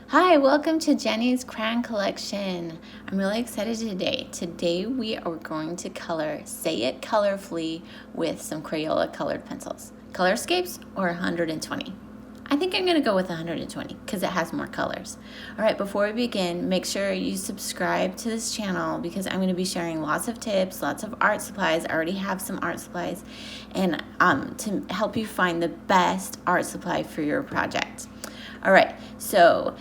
Hi, welcome to Jenny's Crayon Collection. I'm really excited today. Today we are going to color Say It Colorfully with some Crayola colored pencils. Colorscapes or 120? I think I'm going to go with 120 because it has more colors. All right, before we begin, make sure you subscribe to this channel because I'm going to be sharing lots of tips, lots of art supplies. I already have some art supplies and to help you find the best art supply for your project. All right, so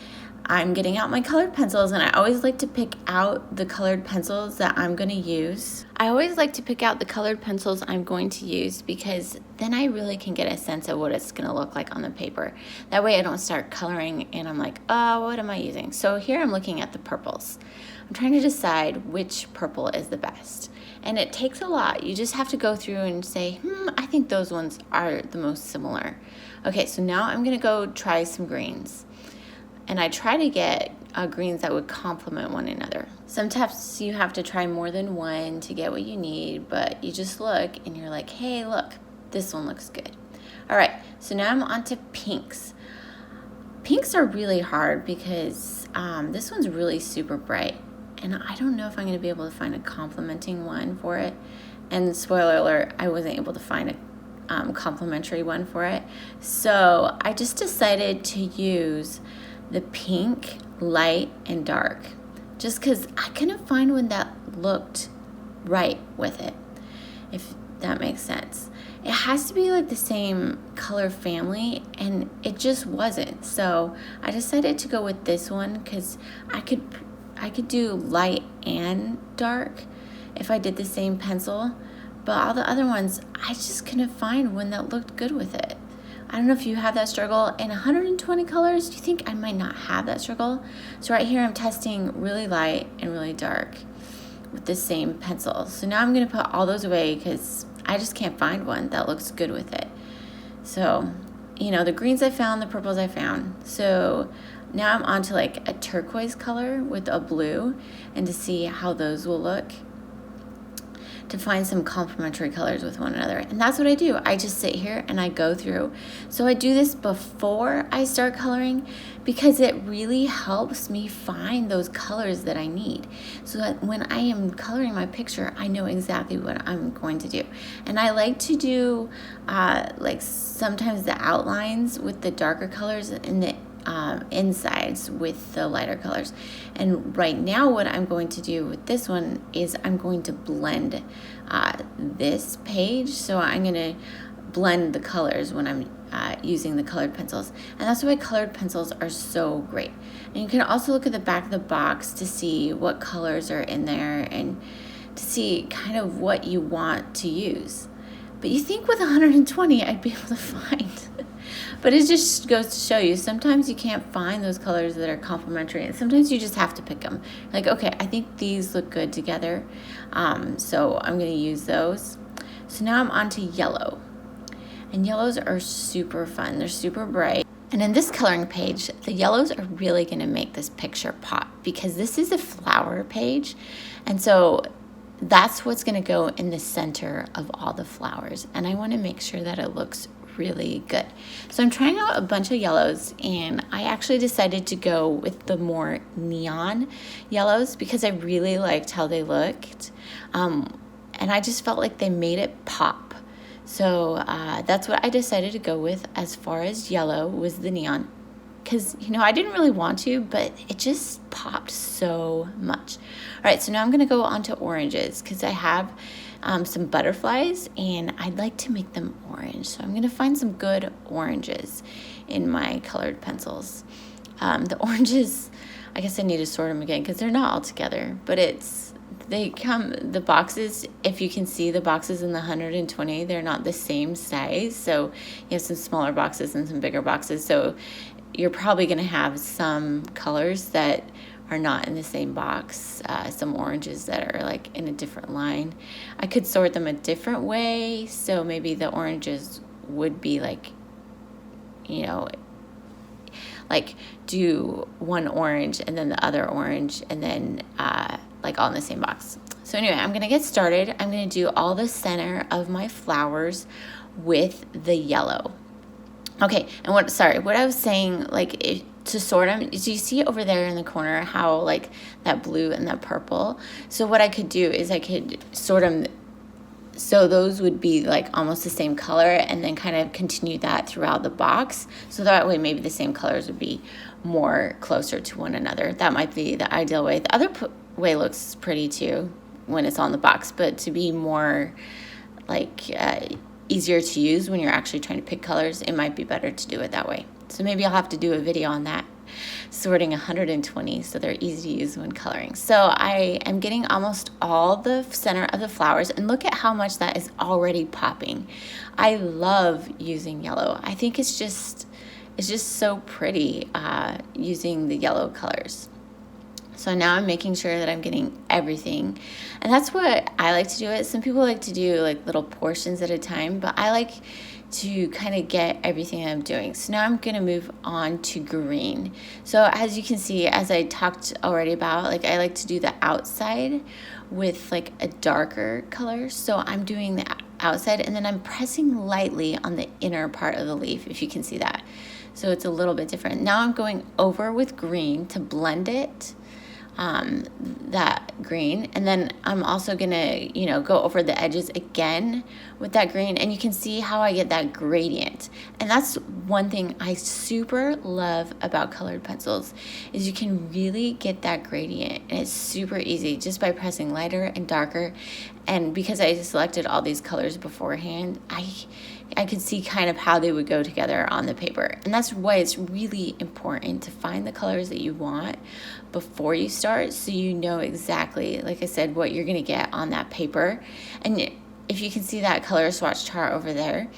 I'm getting out my colored pencils, and I always like to pick out the colored pencils that I'm going to use. I always like to pick out the colored pencils I'm going to use because then I really can get a sense of what it's going to look like on the paper. That way I don't start coloring and I'm like, oh, what am I using? So here I'm looking at the purples. I'm trying to decide which purple is the best. And it takes a lot. You just have to go through and say, I think those ones are the most similar. Okay, so now I'm going to go try some greens. And I try to get greens that would complement one another. Sometimes you have to try more than one to get what you need, but you just look and you're like, hey, look, this one looks good. All right, so now I'm on to pinks. Pinks are really hard because this one's really super bright. And I don't know if I'm going to be able to find a complementing one for it. And spoiler alert, I wasn't able to find a complementary one for it. So I just decided to use the pink, light, and dark, just because I couldn't find one that looked right with it, if that makes sense. It has to be like the same color family, and it just wasn't. So I decided to go with this one because I could do light and dark if I did the same pencil, but all the other ones, I just couldn't find one that looked good with it. I don't know if you have that struggle. In 120 colors, do you think I might not have that struggle? So right here, I'm testing really light and really dark with the same pencil. So now I'm going to put all those away because I just can't find one that looks good with it. So, the greens I found, the purples I found. So now I'm on to like a turquoise color with a blue, and to see how those will look, to find some complementary colors with one another. And that's what I do. I just sit here and I go through. So I do this before I start coloring because it really helps me find those colors that I need, so that when I am coloring my picture, I know exactly what I'm going to do. And I like to do like sometimes the outlines with the darker colors and the insides with the lighter colors. And right now what I'm going to do with this one is I'm going to blend this page. So I'm going to blend the colors when I'm using the colored pencils. And that's why colored pencils are so great. And you can also look at the back of the box to see what colors are in there and to see kind of what you want to use. But you think with 120 I'd be able to find. But it just goes to show you, sometimes you can't find those colors that are complementary, and sometimes you just have to pick them. Like, okay, I think these look good together, so I'm going to use those. So now I'm on to yellow. And yellows are super fun. They're super bright. And in this coloring page, the yellows are really going to make this picture pop because this is a flower page. And so that's what's going to go in the center of all the flowers. And I want to make sure that it looks really good. So I'm trying out a bunch of yellows, and I actually decided to go with the more neon yellows because I really liked how they looked. And I just felt like they made it pop. So that's what I decided to go with as far as yellow was the neon. Because, I didn't really want to, but it just popped so much. All right, so now I'm going to go on to oranges because I have some butterflies, and I'd like to make them orange. So I'm going to find some good oranges in my colored pencils. The oranges, I guess I need to sort them again because they're not all together, but the boxes, if you can see the boxes in the 120, they're not the same size. So you have some smaller boxes and some bigger boxes. So you're probably going to have some colors that are not in the same box, some oranges that are like in a different line. I could sort them a different way, so maybe the oranges would be like do one orange and then the other orange and then like all in the same box. So anyway, I'm going to get started. I'm going to do all the center of my flowers with the yellow. Okay, and what I was saying, like to sort them, do you see over there in the corner how like that blue and that purple? So what I could do is I could sort them so those would be like almost the same color, and then kind of continue that throughout the box. So that way maybe the same colors would be more closer to one another. That might be the ideal way. The other way looks pretty too when it's on the box, but to be more like easier to use when you're actually trying to pick colors, it might be better to do it that way. So maybe I'll have to do a video on that, sorting 120 so they're easy to use when coloring. So I am getting almost all the center of the flowers, and look at how much that is already popping. I love using yellow. I think it's just so pretty using the yellow colors. So now I'm making sure that I'm getting everything. And that's what I like to do it. Some people like to do like little portions at a time, but I like to kind of get everything I'm doing. So now I'm gonna move on to green. So as you can see, as I talked already about, like I like to do the outside with like a darker color. So I'm doing the outside, and then I'm pressing lightly on the inner part of the leaf, if you can see that. So it's a little bit different. Now I'm going over with green to blend it, that green, and then I'm also gonna go over the edges again with that green, and you can see how I get that gradient. And that's one thing I super love about colored pencils, is you can really get that gradient, and it's super easy just by pressing lighter and darker. And because I selected all these colors beforehand, I could see kind of how they would go together on the paper. And that's why it's really important to find the colors that you want before you start, so you know exactly, like I said, what you're gonna get on that paper. And if you can see that color swatch chart over there,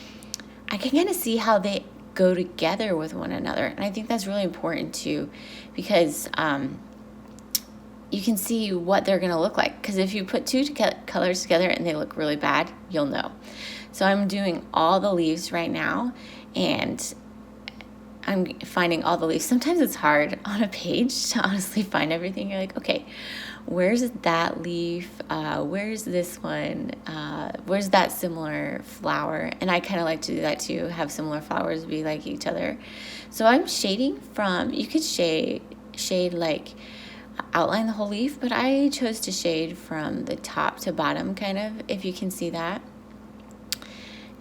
I can kind of see how they go together with one another. And I think that's really important too, because you can see what they're gonna look like. Because if you put two colors together and they look really bad, you'll know. So I'm doing all the leaves right now, and I'm finding all the leaves. Sometimes it's hard on a page to honestly find everything. You're like, okay, where's that leaf? Where's this one? Where's that similar flower? And I kind of like to do that too, have similar flowers be like each other. So I'm shading from, you could shade like outline the whole leaf, but I chose to shade from the top to bottom, kind of, if you can see that.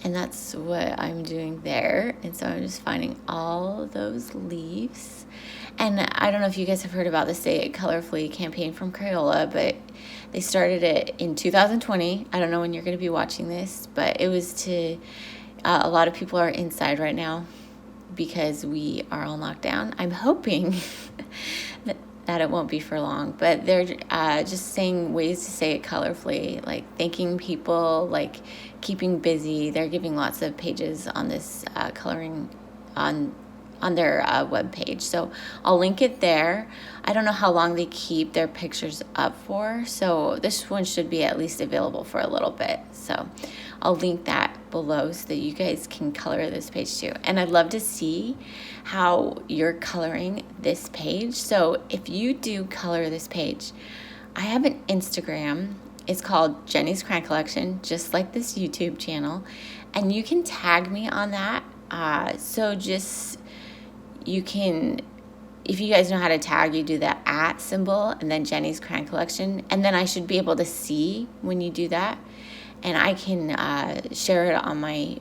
And that's what I'm doing there. And so I'm just finding all those leaves. And I don't know if you guys have heard about the Sayitcolorfully campaign from Crayola, but they started it in 2020. I don't know when you're going to be watching this, but it was to, a lot of people are inside right now because we are on lockdown. I'm hoping that it won't be for long, but they're just saying ways to say it colorfully, like thanking people, like keeping busy. They're giving lots of pages on this coloring on their web page. So I'll link it there. I don't know how long they keep their pictures up for, so this one should be at least available for a little bit. So I'll link that below so that you guys can color this page too. And I'd love to see how you're coloring this page. So if you do color this page, I have an Instagram. It's called Jenny's Crayon Collection, just like this YouTube channel. And you can tag me on that. So just, you can, if you guys know how to tag, you do the @ symbol and then Jenny's Crayon Collection. And then I should be able to see when you do that. And I can share it on my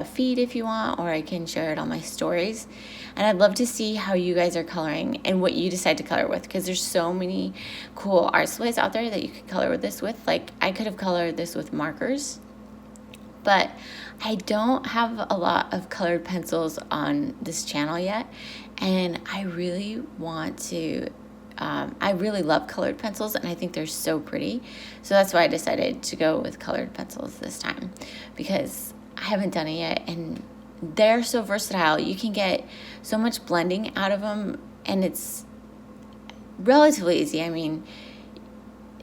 feed if you want, or I can share it on my stories. And I'd love to see how you guys are coloring and what you decide to color with, because there's so many cool art supplies out there that you could color with this with. Like I could have colored this with markers, but I don't have a lot of colored pencils on this channel yet. And I really want to, I really love colored pencils, and I think they're so pretty. So that's why I decided to go with colored pencils this time, because I haven't done it yet, and they're so versatile. You can get so much blending out of them, and it's relatively easy. I mean,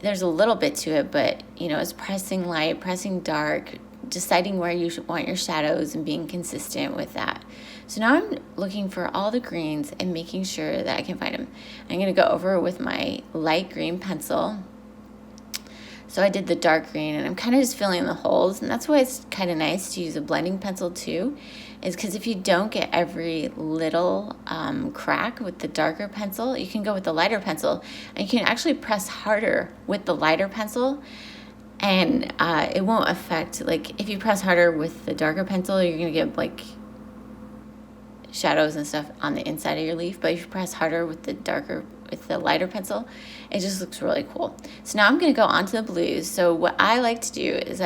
there's a little bit to it, but it's pressing light, pressing dark, deciding where you want your shadows and being consistent with that. So now I'm looking for all the greens and making sure that I can find them. I'm going to go over with my light green pencil So I did the dark green, and I'm kind of just filling the holes, and that's why it's kind of nice to use a blending pencil too, is because if you don't get every little crack with the darker pencil, you can go with the lighter pencil, and you can actually press harder with the lighter pencil, and it won't affect, like if you press harder with the darker pencil, you're gonna get like shadows and stuff on the inside of your leaf, but if you press harder with the lighter pencil, it just looks really cool. So now I'm going to go on to the blues. So what I like to do is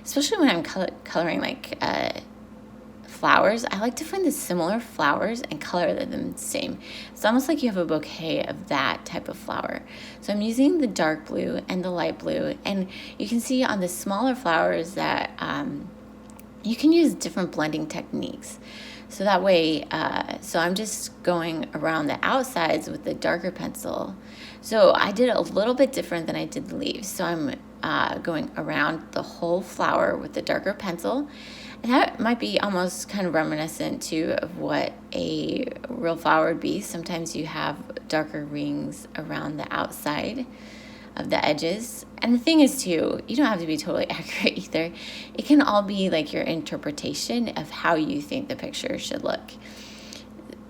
especially when I'm coloring like flowers, I like to find the similar flowers and color them the same. It's almost like you have a bouquet of that type of flower. So I'm using the dark blue and the light blue, and you can see on the smaller flowers that you can use different blending techniques. So that way, so I'm just going around the outsides with the darker pencil. So I did it a little bit different than I did the leaves. So I'm going around the whole flower with the darker pencil. And that might be almost kind of reminiscent too of what a real flower would be. Sometimes you have darker rings around the outside of the edges. And the thing is too, you don't have to be totally accurate either. It can all be like your interpretation of how you think the picture should look,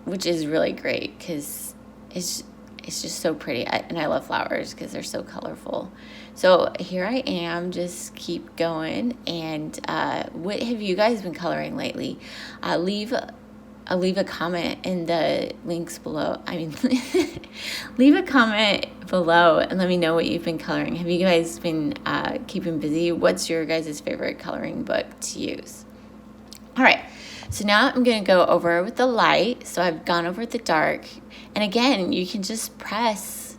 which is really great because it's just so pretty. And I love flowers because they're so colorful. So here I am, just keep going. And what have you guys been coloring lately? Leave a comment in the links below. Leave a comment below and let me know what you've been coloring. Have you guys been keeping busy? What's your guys' favorite coloring book to use? All right, so now I'm going to go over with the light. So I've gone over the dark. And again, you can just press,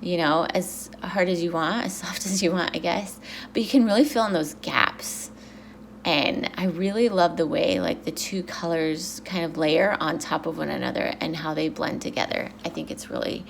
as hard as you want, as soft as you want, I guess. But you can really fill in those gaps. And I really love the way like the two colors kind of layer on top of one another and how they blend together. I think it's really,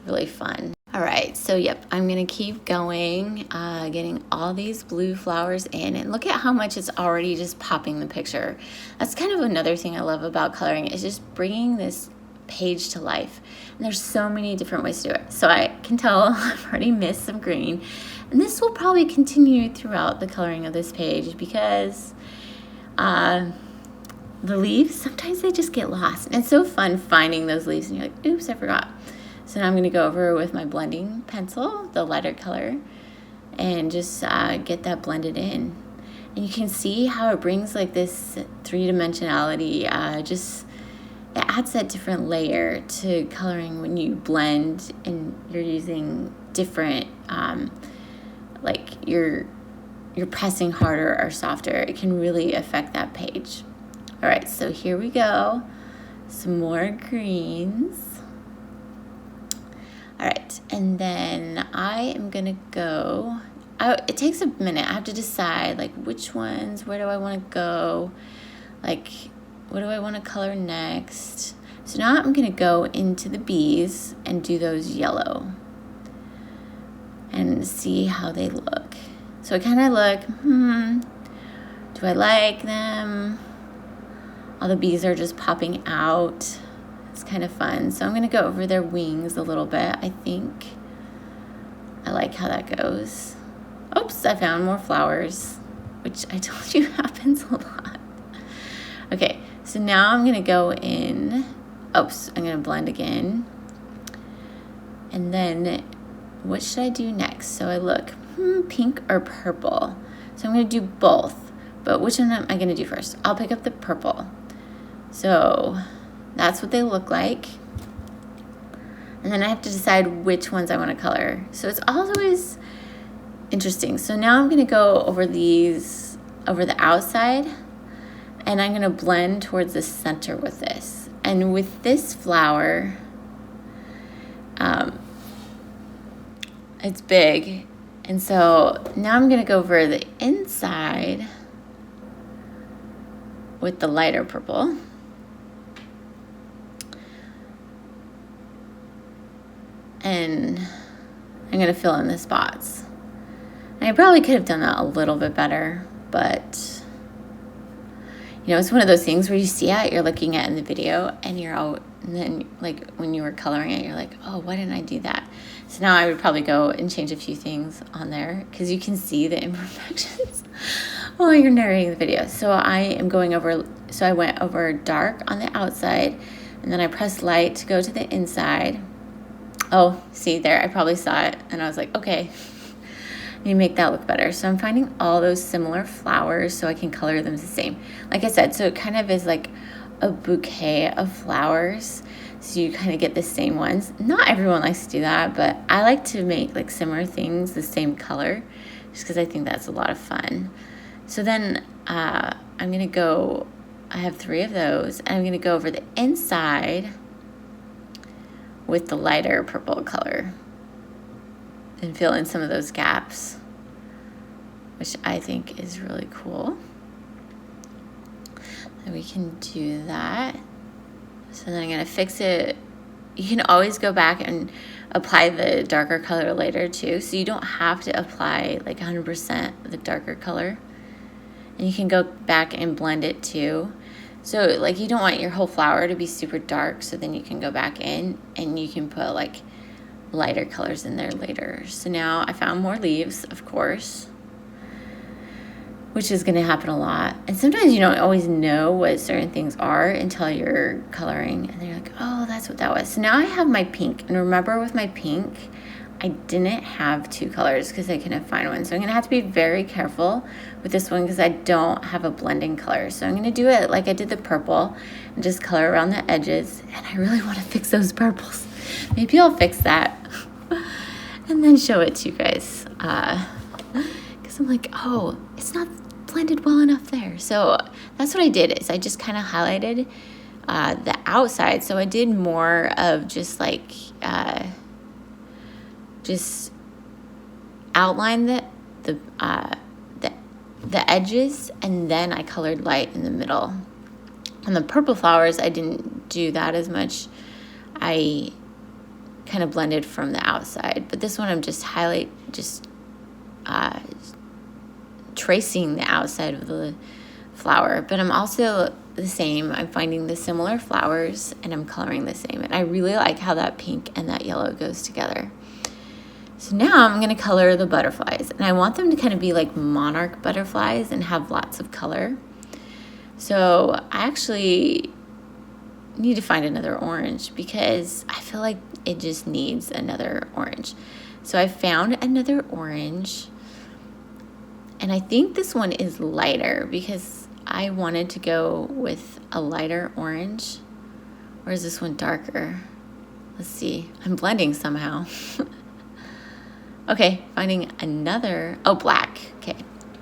really fun. All right, so yep, I'm gonna keep going, getting all these blue flowers in, and look at how much it's already just popping the picture. That's kind of another thing I love about coloring, is just bringing this page to life. And there's so many different ways to do it. So I can tell I've already missed some green. And this will probably continue throughout the coloring of this page because the leaves, sometimes they just get lost. And it's so fun finding those leaves and you're like, oops, I forgot. So now I'm going to go over with my blending pencil, the lighter color, and just get that blended in. And you can see how it brings like this three-dimensionality, it adds that different layer to coloring when you blend and you're using different, like you're pressing harder or softer. It can really affect that page. All right, so here we go. Some more greens. All right, and then I am gonna go, it takes a minute. I have to decide like which ones, where do I wanna go? Like, what do I wanna color next? So now I'm gonna go into the bees and do those yellow and see how they look. So I kinda look, do I like them? All the bees are just popping out. It's kind of fun. So I'm going to go over their wings a little bit. I think I like how that goes. Oops, I found more flowers, which I told you happens a lot. Okay, so now I'm going to go in. Oops, I'm going to blend again. And then what should I do next? So I look, pink or purple. So I'm going to do both. But which one am I going to do first? I'll pick up the purple. So that's what they look like. And then I have to decide which ones I want to color. So it's always interesting. So now I'm going to go over these, over the outside, and I'm going to blend towards the center with this. And with this flower, it's big. And so now I'm going to go over the inside with the lighter purple. And I'm going to fill in the spots. And I probably could have done that a little bit better, but it's one of those things where you see it, you're looking at in the video, and you're And then like when you were coloring it, you're like, oh, why didn't I do that? So now I would probably go and change a few things on there because you can see the imperfections while you're narrating the video. So I went over dark on the outside, and then I pressed light to go to the inside. Oh, see there, I probably saw it, and I was like, okay, you make that look better. So I'm finding all those similar flowers so I can color them the same. Like I said, so it kind of is like a bouquet of flowers, so you kind of get the same ones. Not everyone likes to do that, but I like to make like similar things the same color just because I think that's a lot of fun. So then I'm gonna go, I have 3 of those, and I'm gonna go over the inside with the lighter purple color and fill in some of those gaps, which I think is really cool. And we can do that. So then I'm gonna fix it. You can always go back and apply the darker color later too. So you don't have to apply like 100% the darker color. And you can go back and blend it too. So like you don't want your whole flower to be super dark, so then you can go back in and you can put like lighter colors in there later. So now I found more leaves, of course, which is going to happen a lot. And sometimes you don't always know what certain things are until you're coloring. And you're like, oh, that's what that was. So now I have my pink. And remember with my pink, I didn't have 2 colors because I couldn't find one. So I'm going to have to be very careful with this one because I don't have a blending color. So I'm going to do it like I did the purple and just color around the edges. And I really want to fix those purples. Maybe I'll fix that and then show it to you guys. Because I'm like, oh, it's not blended well enough there. So that's what I did, is I just kind of highlighted the outside. So I did more of just like just outline the edges, and then I colored light in the middle. On the purple flowers, I didn't do that as much. I kind of blended from the outside, but this one I'm just tracing the outside of the flower. But I'm also the same. I'm finding the similar flowers and I'm coloring the same. And I really like how that pink and that yellow goes together. So now I'm going to color the butterflies, and I want them to kind of be like monarch butterflies and have lots of color. So I actually need to find another orange because I feel like it just needs another orange. So I found another orange, and I think this one is lighter because I wanted to go with a lighter orange. Or is this one darker? Let's see. I'm blending somehow. Okay, finding another, oh, black. Okay,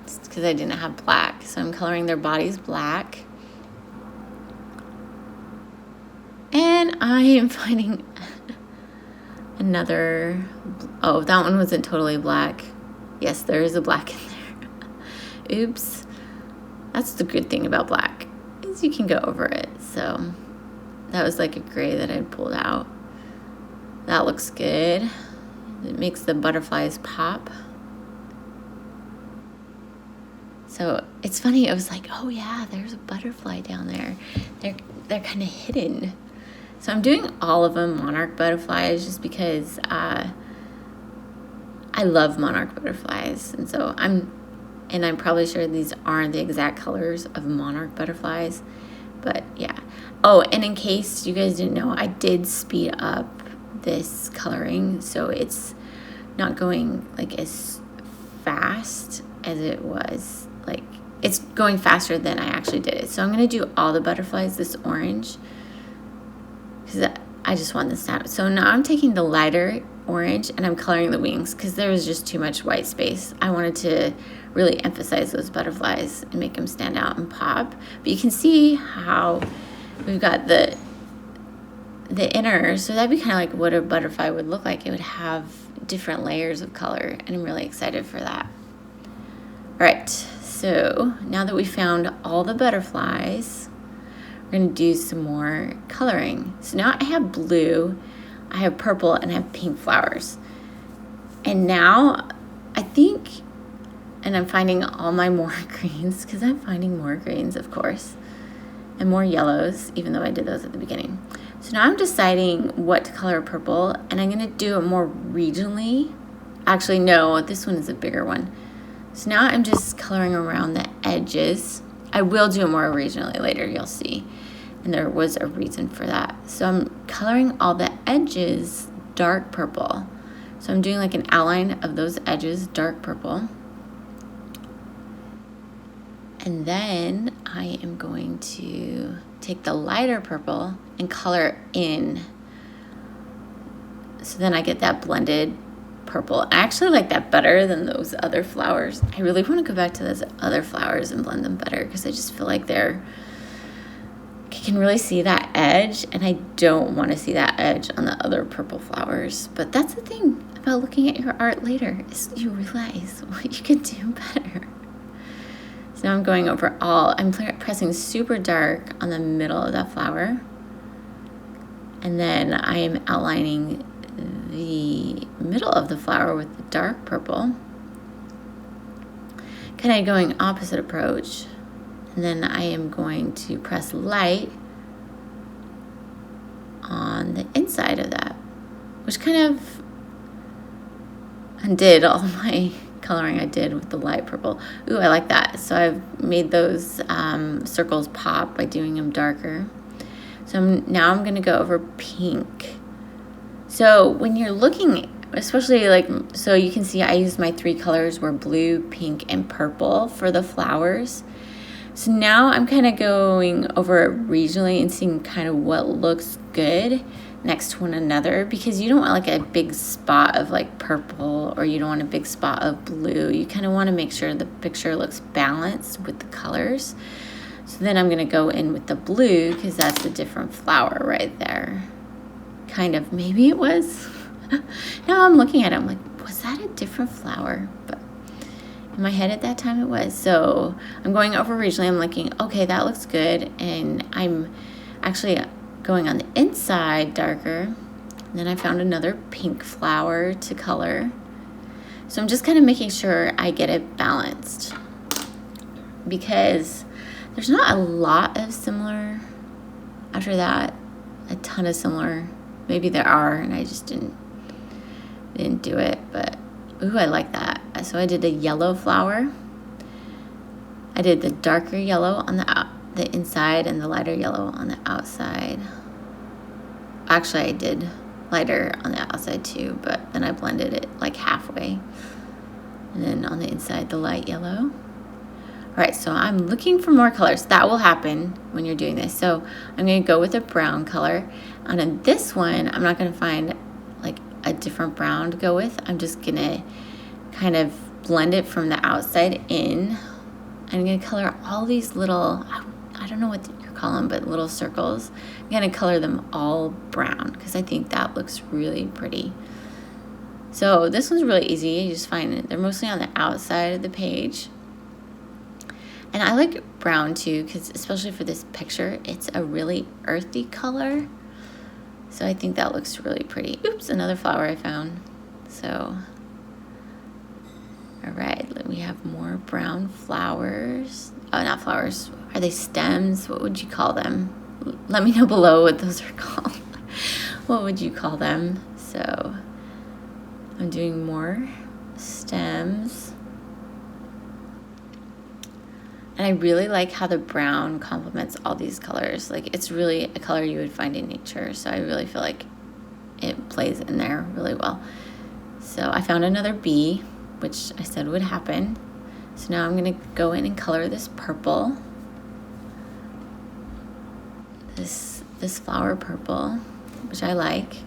it's because I didn't have black. So I'm coloring their bodies black. And I am finding another, oh, that one wasn't totally black. Yes, there is a black in there. Oops. That's the good thing about black, is you can go over it. So that was like a gray that I pulled out. That looks good. It makes the butterflies pop. So it's funny, I was like, oh yeah, there's a butterfly down there. They're kind of hidden. So I'm doing all of them monarch butterflies just because I love monarch butterflies. And so I'm probably sure these aren't the exact colors of monarch butterflies, but yeah. Oh, and in case you guys didn't know, I did speed up this coloring, so it's not going like as fast as it was. Like, it's going faster than I actually did it. So I'm going to do all the butterflies this orange because I just want this to happen. So now I'm taking the lighter orange and I'm coloring the wings because there was just too much white space. I wanted to really emphasize those butterflies and make them stand out and pop. But you can see how we've got the inner, so that'd be kind of like what a butterfly would look like. It would have different layers of color, and I'm really excited for that. All right, so now that we found all the butterflies, we're gonna do some more coloring. So now I have blue, I have purple, and I have pink flowers. And now I think, and I'm finding all my more greens, because I'm finding more greens, of course, and more yellows, even though I did those at the beginning. So now I'm deciding what to color purple, and I'm gonna do it more regionally. Actually, no, this one is a bigger one. So now I'm just coloring around the edges. I will do it more regionally later, you'll see. And there was a reason for that. So I'm coloring all the edges dark purple. So I'm doing like an outline of those edges, dark purple. And then I am going to take the lighter purple and color in. So then I get that blended purple. I actually like that better than those other flowers. I really want to go back to those other flowers and blend them better because I just feel like I can really see that edge, and I don't want to see that edge on the other purple flowers. But that's the thing about looking at your art later, is you realize what you can do better. So now I'm going over I'm pressing super dark on the middle of that flower. And then I am outlining the middle of the flower with the dark purple. Kind of going opposite approach. And then I am going to press light on the inside of that, which kind of undid all my coloring I did with the light purple. Ooh, I like that. So I've made those circles pop by doing them darker. So now I'm gonna go over pink. So when you're looking, especially so you can see I used my 3 colors were blue, pink, and purple for the flowers. So now I'm kind of going over it regionally and seeing kind of what looks good next to one another, because you don't want like a big spot of like purple, or you don't want a big spot of blue. You kind of want to make sure the picture looks balanced with the colors. So then I'm going to go in with the blue because that's a different flower right there. Kind of, maybe it was. Now I'm looking at it, I'm like, was that a different flower? But in my head at that time it was. So I'm going over regionally. I'm looking, okay, that looks good. And I'm actually going on the inside darker. And then I found another pink flower to color. So I'm just kind of making sure I get it balanced, because there's not a lot of similar after that, a ton of similar. Maybe there are, and I just didn't do it, but ooh, I like that. So I did a yellow flower. I did the darker yellow on the inside and the lighter yellow on the outside. Actually, I did lighter on the outside too, but then I blended it like halfway. And then on the inside, the light yellow. All right, so I'm looking for more colors. That will happen when you're doing this. So I'm gonna go with a brown color. And in this one, I'm not gonna find like a different brown to go with. I'm just gonna kind of blend it from the outside in. I'm gonna color all these little, I don't know what you call them, but little circles. I'm gonna color them all brown because I think that looks really pretty. So this one's really easy. You just find it. They're mostly on the outside of the page. And I like brown too, because especially for this picture, it's a really earthy color. So I think that looks really pretty. Oops, another flower I found. So, all right, we have more brown flowers. Oh, not flowers. Are they stems? What would you call them? Let me know below what those are called. What would you call them? So I'm doing more stems. And I really like how the brown complements all these colors. Like, it's really a color you would find in nature. So I really feel like it plays in there really well. So I found another bee, which I said would happen. So now I'm gonna go in and color this purple. This flower purple, which I like.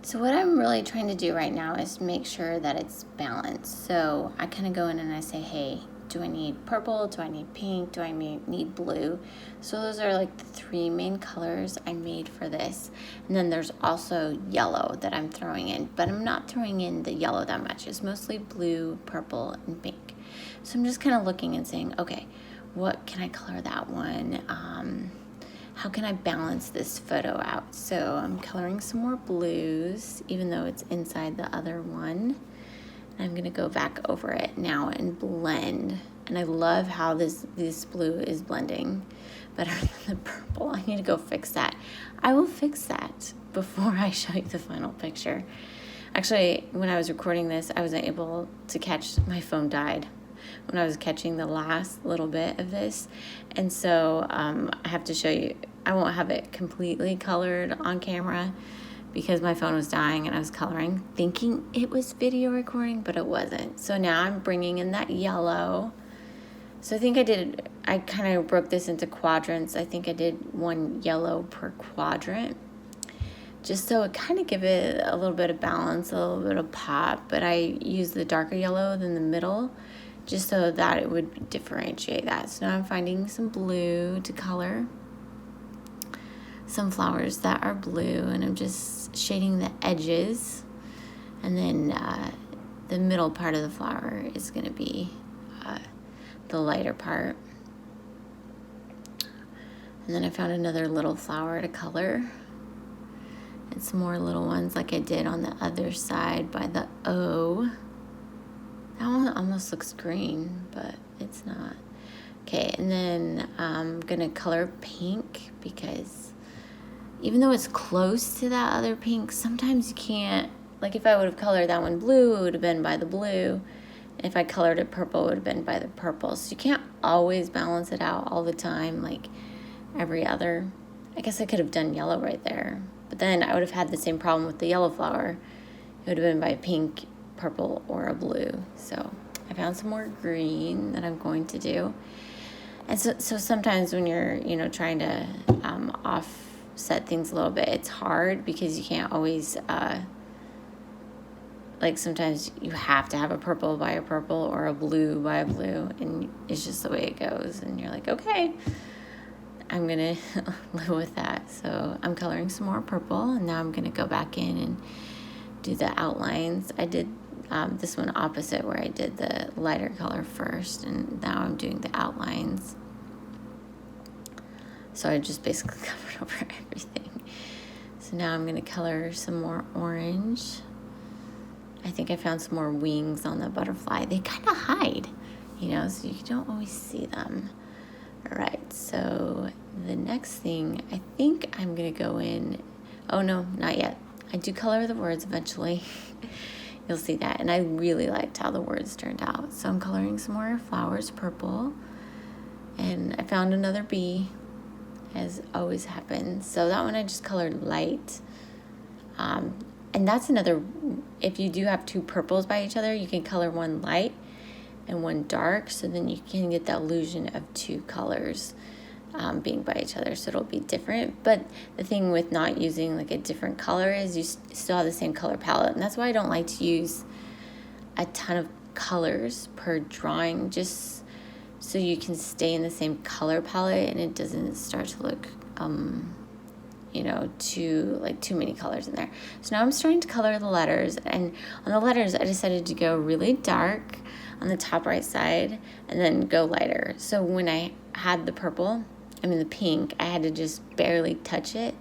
So what I'm really trying to do right now is make sure that it's balanced. So I kind of go in and I say, hey, do I need purple? Do I need pink? Do I need blue? So those are like the 3 main colors I made for this. And then there's also yellow that I'm throwing in, but I'm not throwing in the yellow that much. It's mostly blue, purple, and pink. So I'm just kind of looking and saying, okay, what can I color that one? How can I balance this photo out? So I'm coloring some more blues, even though it's inside the other one. I'm gonna go back over it now and blend And I love how this blue is blending better than the purple. I need to go fix that. I will fix that before I show you the final picture. Actually, when I was recording this, I wasn't able to catch, my phone died when I was catching the last little bit of this. And so I have to show you, I won't have it completely colored on camera because my phone was dying and I was coloring, thinking it was video recording, but it wasn't. So now I'm bringing in that yellow. So I think I kind of broke this into quadrants. I think I did one yellow per quadrant, just so it kind of give it a little bit of balance, a little bit of pop. But I used the darker yellow than the middle, just so that it would differentiate that. So now I'm finding some blue to color some flowers that are blue, and I'm just shading the edges, and then the middle part of the flower is going to be the lighter part. And then I found another little flower to color and some more little ones like I did on the other side by the O. That one almost looks green, but it's not. Okay, and then I'm gonna color pink because even though it's close to that other pink, sometimes you can't, like if I would have colored that one blue, it would have been by the blue. If I colored it purple, it would have been by the purple. So you can't always balance it out all the time, like every other. I guess I could have done yellow right there, but then I would have had the same problem with the yellow flower. It would have been by pink, purple, or a blue. So I found some more green that I'm going to do. And so sometimes when you're, trying to offset things a little bit, it's hard because you can't always, like sometimes you have to have a purple by a purple or a blue by a blue, and it's just the way it goes. And you're like, okay, I'm going to live with that. So I'm coloring some more purple, and now I'm going to go back in and do the outlines. I did this one opposite, where I did the lighter color first, and now I'm doing the outlines. So I just basically covered over everything. So now I'm going to color some more orange. I think I found some more wings on the butterfly. They kind of hide, so you don't always see them. All right, so the next thing, I think I'm going to go in. Oh, no, not yet. I do color the words eventually. You'll see that. And I really liked how the words turned out. So I'm coloring some more flowers purple. And I found another bee, as always happens. So that one I just colored light. And that's another, if you do have two purples by each other, you can color one light and one dark. So then you can get the illusion of two colors being by each other, so it'll be different. But the thing with not using like a different color is you still have the same color palette, and that's why I don't like to use a ton of colors per drawing, just so you can stay in the same color palette and it doesn't start to look too many colors in there. So now I'm starting to color the letters, and on the letters I decided to go really dark on the top right side and then go lighter. So when I had the pink, I had to just barely touch it.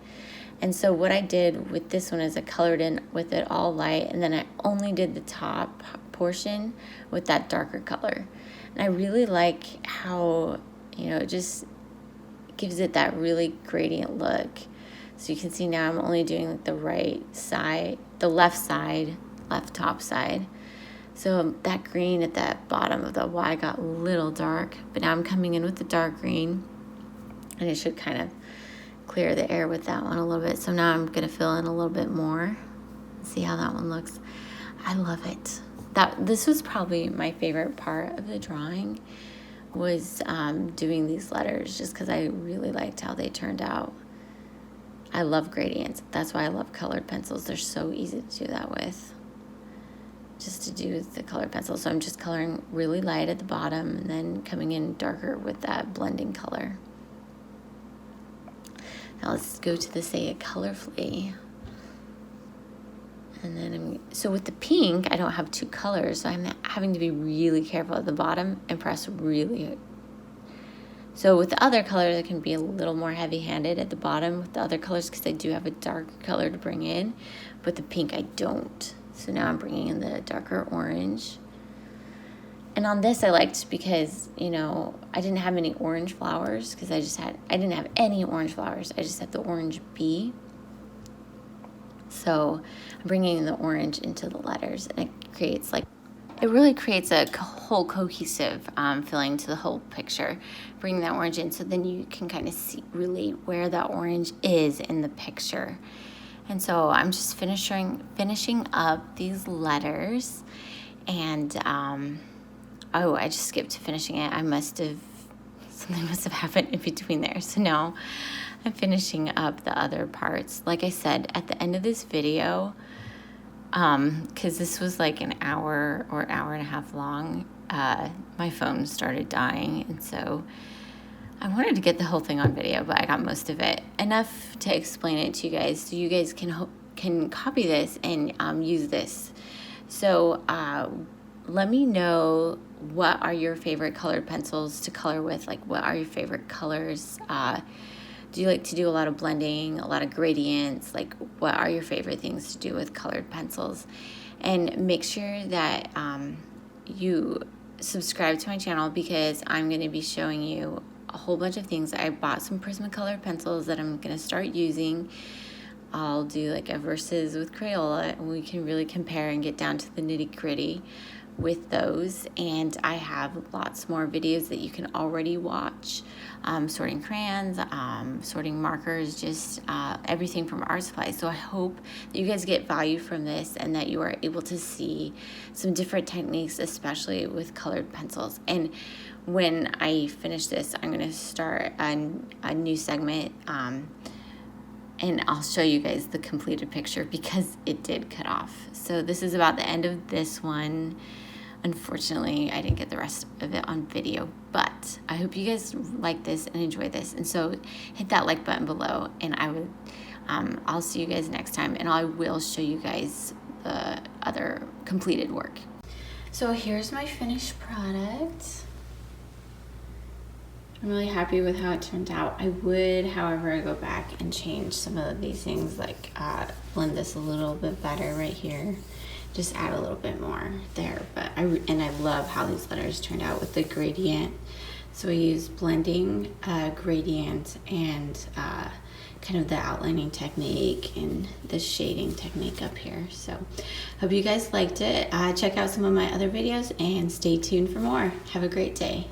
And so what I did with this one is I colored in with it all light, and then I only did the top portion with that darker color. And I really like how, it just gives it that really gradient look. So you can see now I'm only doing like the right side, the left top side. So that green at the bottom of the Y got a little dark, but now I'm coming in with the dark green, and it should kind of clear the air with that one a little bit. So now I'm going to fill in a little bit more. See how that one looks. I love it. This was probably my favorite part of the drawing, was doing these letters, just because I really liked how they turned out. I love gradients. That's why I love colored pencils. They're so easy to do that with. Just to do with the colored pencil. So I'm just coloring really light at the bottom and then coming in darker with that blending color. Now let's go to the Sayitcolorfully. And then so with the pink, I don't have two colors, so I'm having to be really careful at the bottom and press really. So with the other colors, I can be a little more heavy-handed at the bottom with the other colors because I do have a darker color to bring in, but the pink I don't. So now I'm bringing in the darker orange. And on this I liked because, you know, I didn't have any orange flowers because I didn't have any orange flowers. I just had the orange bee. So I'm bringing the orange into the letters, and it really creates a whole cohesive feeling to the whole picture. Bring that orange in so then you can kind of relate where that orange is in the picture. And so I'm just finishing up these letters, and oh, I just skipped to finishing it. Something must have happened in between there. So now I'm finishing up the other parts. Like I said, at the end of this video, because this was like an hour or hour and a half long, my phone started dying, and so I wanted to get the whole thing on video, but I got most of it. Enough to explain it to you guys so you guys can copy this and use this. So let me know, what are your favorite colored pencils to color with? Like, what are your favorite colors? Do you like to do a lot of blending, a lot of gradients? Like, what are your favorite things to do with colored pencils? And make sure that you subscribe to my channel, because I'm going to be showing you a whole bunch of things. I bought some Prismacolor pencils that I'm going to start using. I'll do like a versus with Crayola, and we can really compare and get down to the nitty-gritty with those. And I have lots more videos that you can already watch, sorting crayons, sorting markers, just everything from art supplies. So I hope that you guys get value from this, and that you are able to see some different techniques, especially with colored pencils. And when I finish this, I'm going to start a new segment, and I'll show you guys the completed picture, because it did cut off. So this is about the end of this one. Unfortunately, I didn't get the rest of it on video, but I hope you guys like this and enjoy this. And so hit that like button below, and I'll see you guys next time, and I will show you guys the other completed work. So here's my finished product. I'm really happy with how it turned out. I would, however, go back and change some of these things, like blend this a little bit better right here. Just add a little bit more there. But I love how these letters turned out with the gradient. So I used blending, gradient, and kind of the outlining technique and the shading technique up here. So hope you guys liked it. Check out some of my other videos and stay tuned for more. Have a great day.